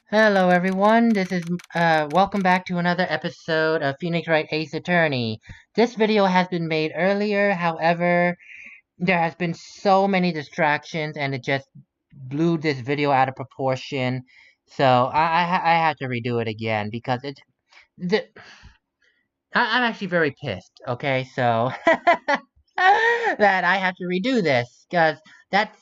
Hello everyone, this is welcome back to another episode of Phoenix Wright Ace Attorney. This video has been made earlier, however, there has been so many distractions and it just blew this video out of proportion. So I had to redo it again because the, I'm actually very pissed, okay? So that I have to redo this because that's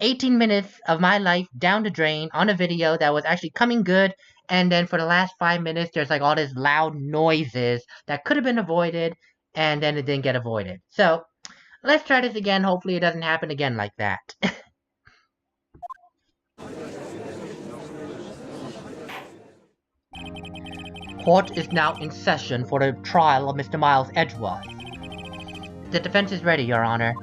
18 minutes of my life down the drain on a video that was actually coming good, and then for the last 5 minutes there's like all these loud noises that could have been avoided, and then it didn't get avoided. So let's try this again. Hopefully it doesn't happen again like that. Court is now in session for the trial of Mr. Miles Edgeworth. The defense is ready, Your Honor.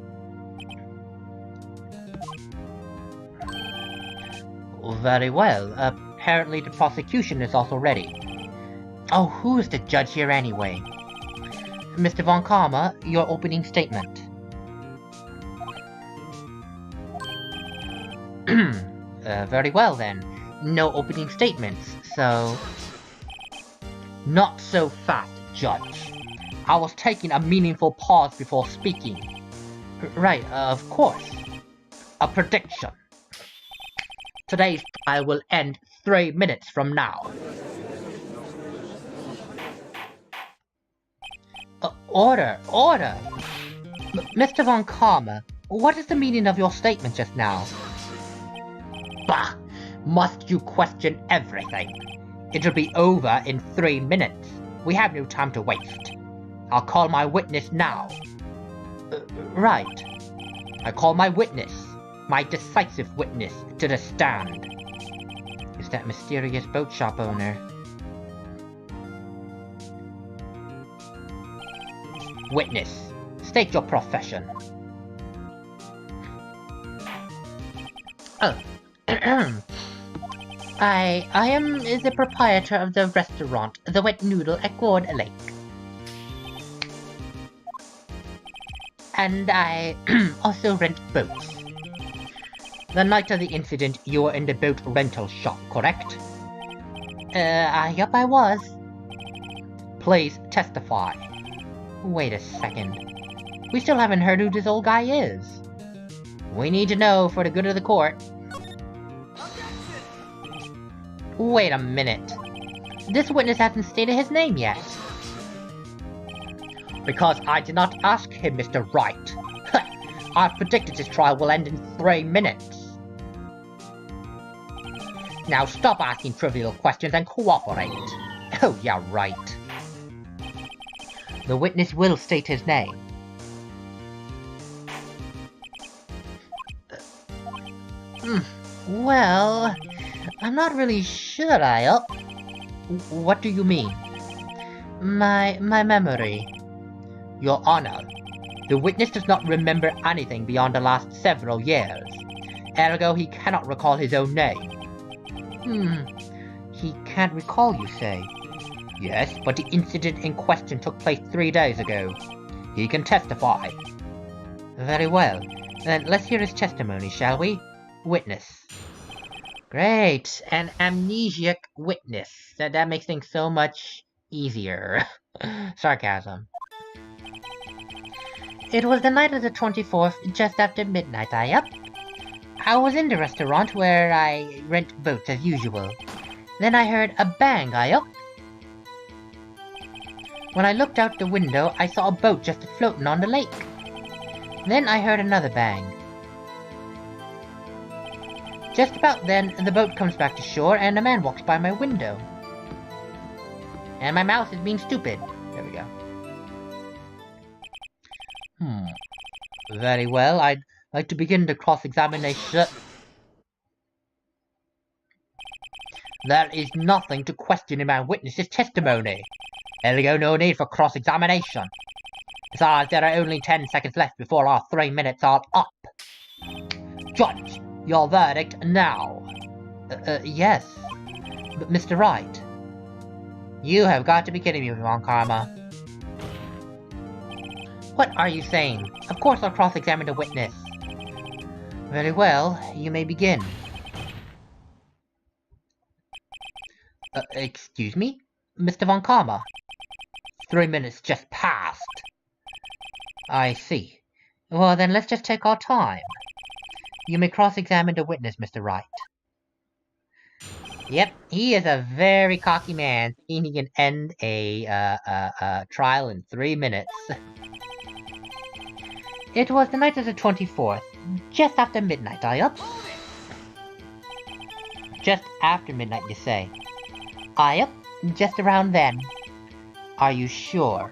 Very well. Apparently the prosecution is also ready. Oh, who is the judge here anyway? Mr. Von Karma, your opening statement. Very well then. No opening statements, so... Not so fast, Judge. I was taking a meaningful pause before speaking. Right, of course. A prediction. Today's trial will end 3 minutes from now. Order! Mr. Von Karma, what is the meaning of your statement just now? Bah! Must you question everything? It'll be over in 3 minutes. We have no time to waste. I'll call my witness now. Right. I call my witness, my decisive witness, to the stand. Is that mysterious boat shop owner? Witness, state your profession. Oh. I am the proprietor of the restaurant, the Wet Noodle at Gourd Lake. And I also rent boats. The night of the incident, you were in the boat rental shop, correct? Yup, I was. Please testify. Wait a second. We still haven't heard who this old guy is. We need to know for the good of the court. Wait a minute. This witness hasn't stated his name yet. Because I did not ask him, Mr. Wright. I predicted this trial will end in 3 minutes. Now stop asking trivial questions and cooperate. Oh yeah, right. The witness will state his name. Well, I'm not really sure, What do you mean? My memory. Your Honor, the witness does not remember anything beyond the last several years. Ergo, he cannot recall his own name. He can't recall, you say? Yes, but the incident in question took place 3 days ago. He can testify. Very well. Then let's hear his testimony, shall we? Witness. Great, an amnesiac witness. That makes things so much easier. Sarcasm. It was the night of the 24th, just after midnight, I was in the restaurant where I rent boats as usual. Then I heard a bang, When I looked out the window, I saw a boat just floating on the lake. Then I heard another bang. Just about then, the boat comes back to shore and a man walks by my window. And my mouth is being stupid. There we go. Very well, I'd like to begin the cross-examination. There is nothing to question in my witness's testimony. Ergo, no need for cross-examination. Besides, there are only 10 seconds left before our 3 minutes are up. Judge, your verdict now. Yes. But Mr. Wright. You have got to be kidding me, Von Karma. What are you saying? Of course I'll cross-examine the witness. Very well, you may begin. Excuse me? Mr. Von Karma? 3 minutes just passed. I see. Well, then let's just take our time. You may cross-examine the witness, Mr. Wright. Yep, he is a very cocky man, thinking he can end a trial in 3 minutes. It was the night of the 24th, just after midnight, I up. Just after midnight, you say? I up, just around then. Are you sure?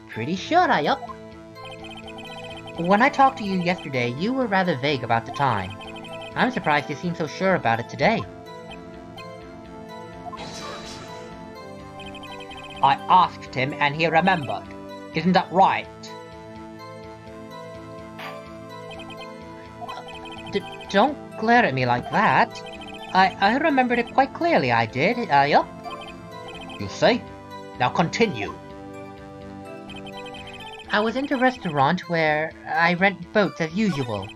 Pretty sure, I up. When I talked to you yesterday, you were rather vague about the time. I'm surprised you seem so sure about it today. I asked him and he remembered. Isn't that right? Don't glare at me like that. I remembered it quite clearly, I did, yup. You see? Now continue. I was in the restaurant where I rent boats as usual.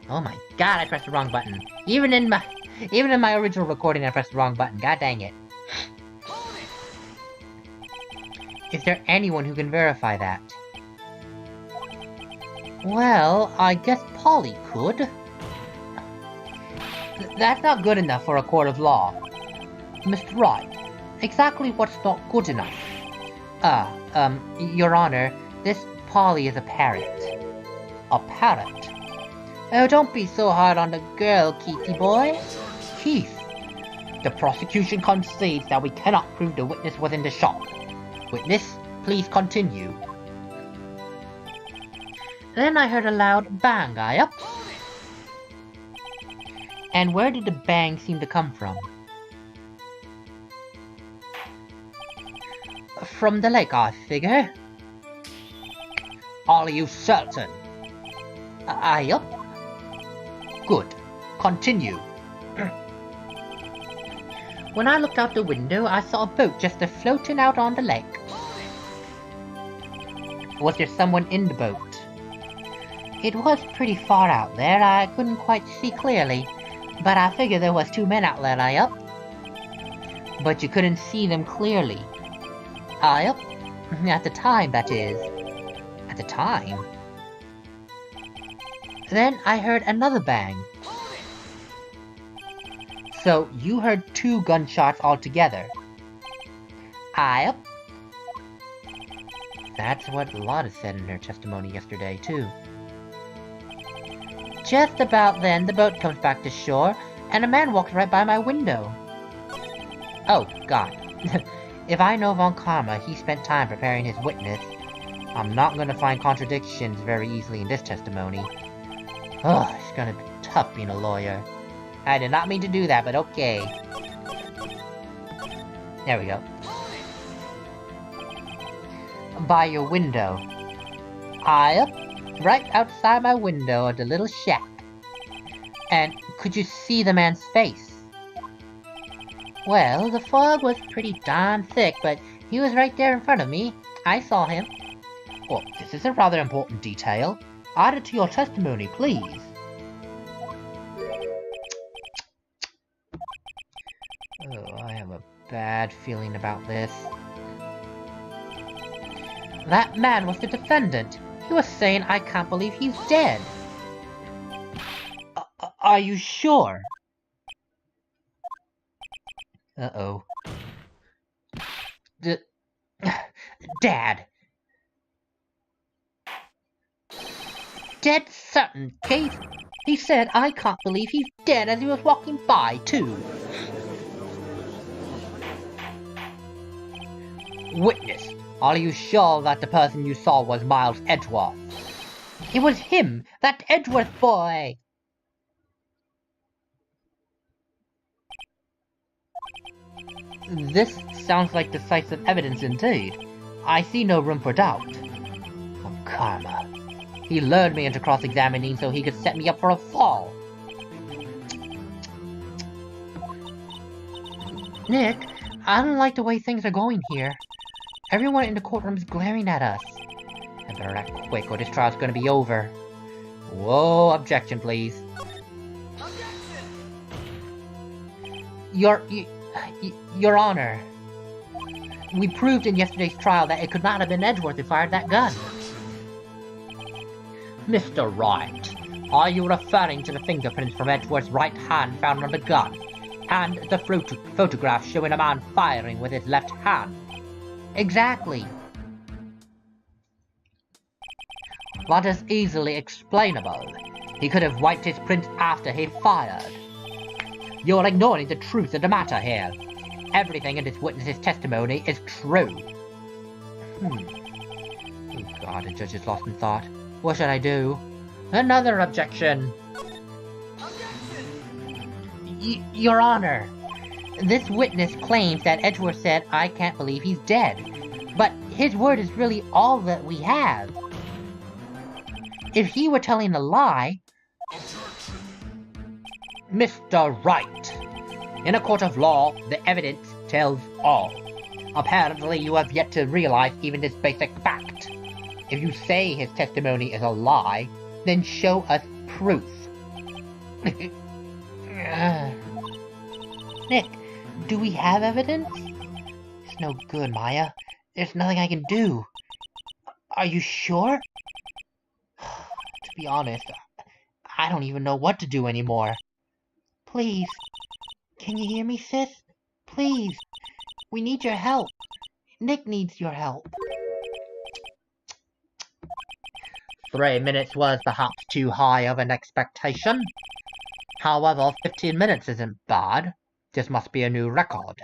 Oh my god, I pressed the wrong button. Even in my original recording, I pressed the wrong button. God dang it. Is there anyone who can verify that? Well, I guess Polly could. That's not good enough for a court of law. Mr. Wright, exactly what's not good enough? Your Honor, this Polly is a parrot. A parrot? Oh, don't be so hard on the girl, Keithy boy. Keith, the prosecution concedes that we cannot prove the witness was in the shop. Witness, please continue. Then I heard a loud bang, I up. And where did the bang seem to come from? From the lake, I figure. Are you certain? I up. Good. Continue. When I looked out the window, I saw a boat just floating out on the lake. Was there someone in the boat? It was pretty far out there, I couldn't quite see clearly, but I figured there was 2 men out there, I up. But you couldn't see them clearly. I up. At the time, that is. At the time? Then I heard another bang. So, you heard 2 gunshots altogether. I up. That's what Lotta said in her testimony yesterday, too. Just about then, the boat comes back to shore, and a man walks right by my window. Oh, God. If I know Von Karma, he spent time preparing his witness. I'm not gonna find contradictions very easily in this testimony. Oh, it's gonna be tough being a lawyer. I did not mean to do that, but okay. There we go. By your window. Right outside my window of the little shack. And could you see the man's face? Well, the fog was pretty darn thick, but he was right there in front of me. I saw him. Well, this is a rather important detail. Add it to your testimony, please. Oh, I have a bad feeling about this. That man was the defendant. He was saying, I can't believe he's dead. Are you sure? Uh-oh. Dad. Dead certain, Kate. He said, I can't believe he's dead as he was walking by, too. Witness, are you sure that the person you saw was Miles Edgeworth? It was him, that Edgeworth boy! This sounds like decisive evidence indeed. I see no room for doubt. Oh, Karma. He lured me into cross-examining so he could set me up for a fall. Nick, I don't like the way things are going here. Everyone in the courtroom is glaring at us. I better act quick or this trial's gonna be over. Whoa, objection, please. Your Honor, we proved in yesterday's trial that it could not have been Edgeworth who fired that gun. Mr. Wright, are you referring to the fingerprints from Edgeworth's right hand found on the gun, and the photograph showing a man firing with his left hand? Exactly. That is easily explainable. He could have wiped his prints after he fired. You're ignoring the truth of the matter here. Everything in this witness's testimony is true. Oh God, the judge is lost in thought. What should I do? Another objection! Your Honor, this witness claims that Edgeworth said, "I can't believe he's dead." But his word is really all that we have. If he were telling a lie... Mr. Wright, in a court of law, the evidence tells all. Apparently you have yet to realize even this basic fact. If you say his testimony is a lie, then show us proof. Nick, do we have evidence? It's no good, Maya. There's nothing I can do. Are you sure? To be honest, I don't even know what to do anymore. Please. Can you hear me, sis? Please. We need your help. Nick needs your help. 3 minutes was perhaps too high of an expectation. However, 15 minutes isn't bad. This must be a new record.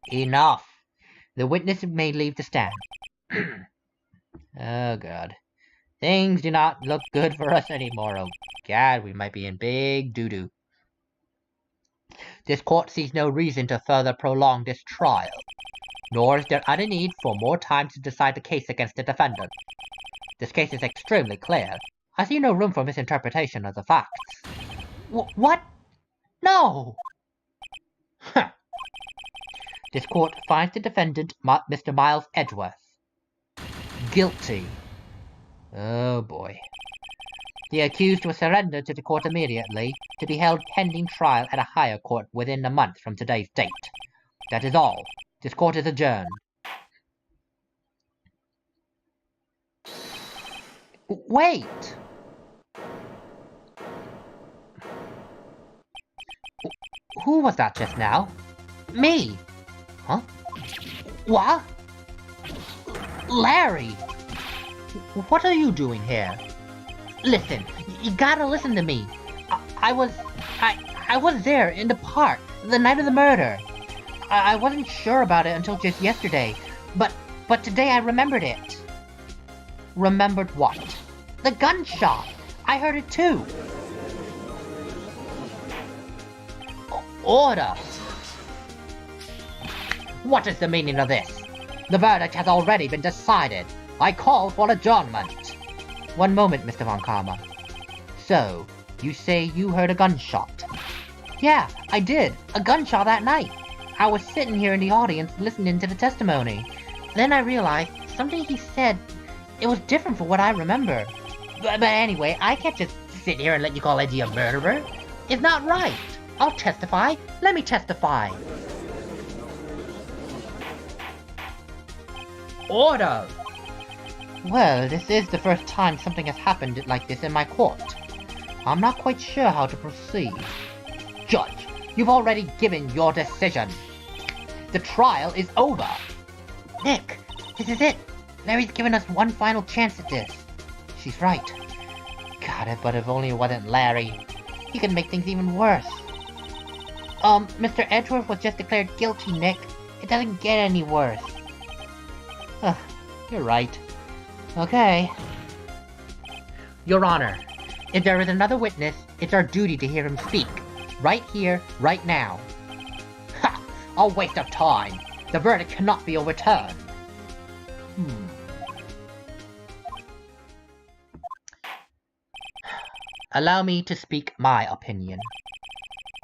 Enough. The witness may leave the stand. Oh God. Things do not look good for us anymore. Oh God, we might be in big doo-doo. This court sees no reason to further prolong this trial, nor is there any need for more time to decide the case against the defendant. This case is extremely clear. I see no room for misinterpretation of the facts. What? No! Huh. This court finds the defendant, Mr. Miles Edgeworth, guilty. Oh boy. The accused was surrendered to the court immediately, to be held pending trial at a higher court within a month from today's date. That is all. This court is adjourned. Wait! Who was that just now? Me! Huh? What? Larry! What are you doing here? Listen, you gotta listen to me. I was there in the park the night of the murder. I wasn't sure about it until just yesterday, but today I remembered it. Remembered what? The gunshot! I heard it too! Order! What is the meaning of this? The verdict has already been decided. I call for adjournment. One moment, Mr. Von Karma. So, you say you heard a gunshot? Yeah, I did. A gunshot that night. I was sitting here in the audience listening to the testimony. Then I realized something he said, it was different from what I remember. But anyway, I can't just sit here and let you call Eddie a murderer. It's not right. I'll testify. Let me testify. Order! Well, this is the first time something has happened like this in my court. I'm not quite sure how to proceed. Judge, you've already given your decision. The trial is over. Nick, this is it. Larry's given us one final chance at this. She's right. God, but if only it wasn't Larry. He could make things even worse. Mr. Edgeworth was just declared guilty, Nick. It doesn't get any worse. You're right. Okay. Your Honor, if there is another witness, it's our duty to hear him speak. Right here, right now. Ha! A waste of time. The verdict cannot be overturned. Allow me to speak my opinion.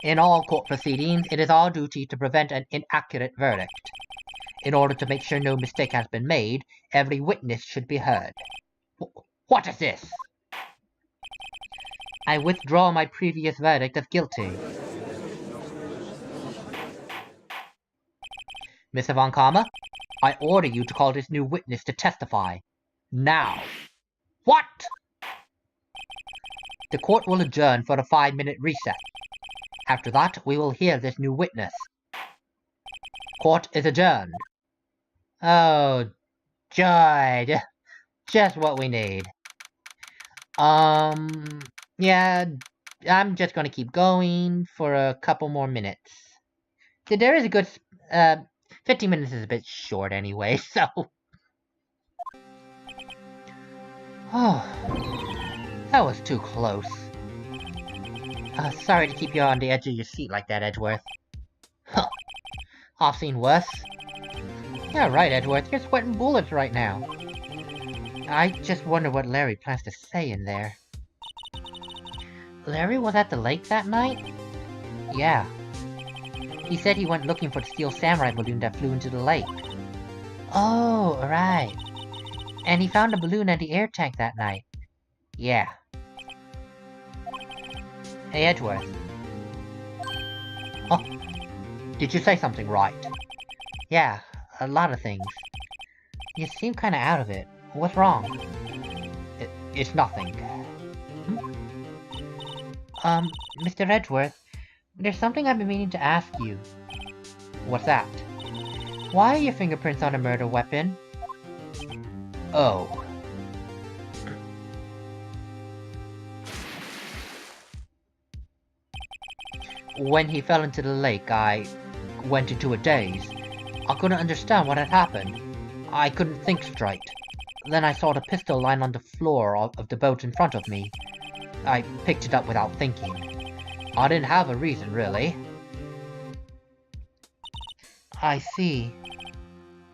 In all court proceedings, it is our duty to prevent an inaccurate verdict. In order to make sure no mistake has been made, every witness should be heard. What is this? I withdraw my previous verdict of guilty. Mr. Von Karma, I order you to call this new witness to testify. Now. What? The court will adjourn for a 5-minute recess. After that, we will hear this new witness. Court is adjourned. Oh, joy. Just what we need. Yeah, I'm just gonna keep going for a couple more minutes. There is a good, 15 minutes is a bit short anyway, so. Oh, that was too close. Sorry to keep you on the edge of your seat like that, Edgeworth. Huh, I've seen worse. Yeah, right, Edgeworth, you're sweating bullets right now. I just wonder what Larry plans to say in there. Larry was at the lake that night? Yeah. He said he went looking for the steel samurai balloon that flew into the lake. Oh, right. And he found a balloon at the air tank that night. Yeah. Hey, Edgeworth. Oh, did you say something right? Yeah, a lot of things. You seem kinda out of it. What's wrong? It's nothing. Mr. Edgeworth, there's something I've been meaning to ask you. What's that? Why are your fingerprints on a murder weapon? Oh. When he fell into the lake, I went into a daze. I couldn't understand what had happened. I couldn't think straight. Then I saw the pistol lying on the floor of the boat in front of me. I picked it up without thinking. I didn't have a reason, really. I see.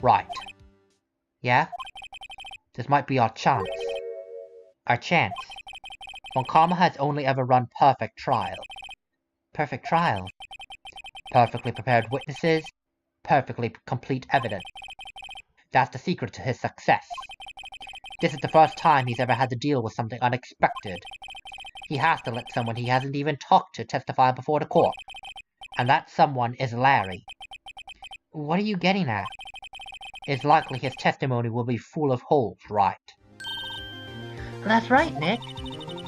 Right. Yeah? This might be our chance. Our chance. Von Karma has only ever run perfect trial. Perfect trial? Perfectly prepared witnesses, perfectly complete evidence. That's the secret to his success. This is the first time he's ever had to deal with something unexpected. He has to let someone he hasn't even talked to testify before the court. And that someone is Larry. What are you getting at? It's likely his testimony will be full of holes, right? That's right, Nick.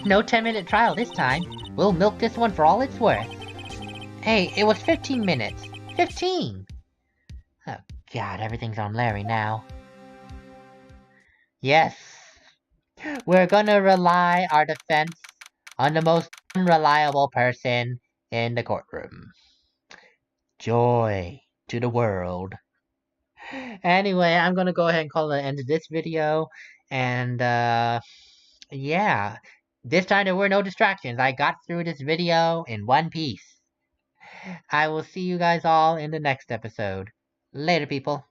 No 10-minute trial this time. We'll milk this one for all it's worth. Hey, it was 15 minutes. 15! Oh god, everything's on Larry now. Yes. We're gonna rely our defense on the most unreliable person in the courtroom. Joy to the world. Anyway, I'm gonna go ahead and call the end of this video. And, yeah. This time there were no distractions. I got through this video in one piece. I will see you guys all in the next episode. Later, people.